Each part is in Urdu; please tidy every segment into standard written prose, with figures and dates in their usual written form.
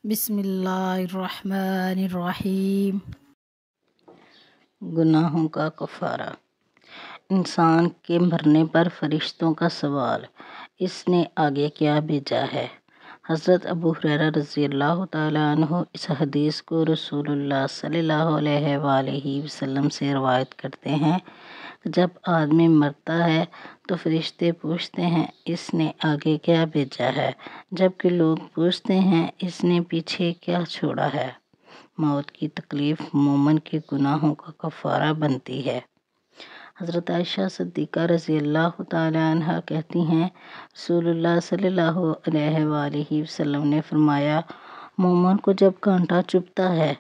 بسم اللہ الرحمن الرحیم۔ گناہوں کا کفارہ۔ انسان کے مرنے پر فرشتوں کا سوال، اس نے آگے کیا بھیجا ہے؟ حضرت ابو ہریرہ رضی اللہ تعالیٰ عنہ اس حدیث کو رسول اللہ صلی اللہ علیہ وآلہ وسلم سے روایت کرتے ہیں کہ جب آدمی مرتا ہے تو فرشتے پوچھتے ہیں اس نے آگے کیا بھیجا ہے، جبکہ لوگ پوچھتے ہیں اس نے پیچھے کیا چھوڑا ہے۔ موت کی تکلیف مومن کے گناہوں کا کفارہ بنتی ہے۔ حضرت عائشہ صدیقہ رضی اللہ تعالی عنہا کہتی ہیں رسول اللہ صلی اللہ علیہ وآلہ وسلم نے فرمایا، مومن کو جب کانٹا چبھتا ہے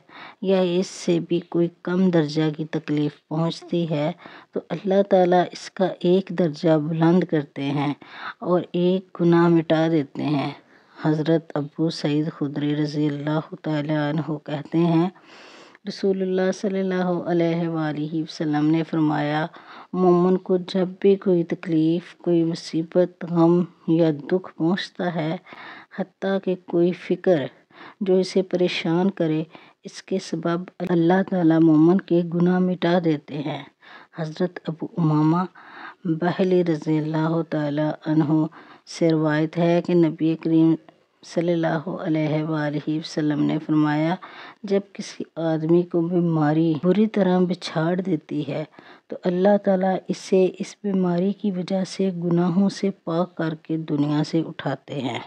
یا اس سے بھی کوئی کم درجہ کی تکلیف پہنچتی ہے تو اللہ تعالیٰ اس کا ایک درجہ بلند کرتے ہیں اور ایک گناہ مٹا دیتے ہیں۔ حضرت ابو سعید خدری رضی اللہ تعالی عنہ کہتے ہیں رسول اللہ صلی اللہ علیہ وآلہ وسلم نے فرمایا، مومن کو جب بھی کوئی تکلیف، کوئی مصیبت، غم یا دکھ پہنچتا ہے، حتیٰ کہ کوئی فکر جو اسے پریشان کرے، اس کے سبب اللہ تعالیٰ مومن کے گناہ مٹا دیتے ہیں۔ حضرت ابو امامہ باہلی رضی اللہ تعالی عنہ سے روایت ہے کہ نبی کریم صلی اللہ علیہ وآلہ وسلم نے فرمایا، جب کسی آدمی کو بیماری بری طرح بچھاڑ دیتی ہے تو اللہ تعالیٰ اسے اس بیماری کی وجہ سے گناہوں سے پاک کر کے دنیا سے اٹھاتے ہیں۔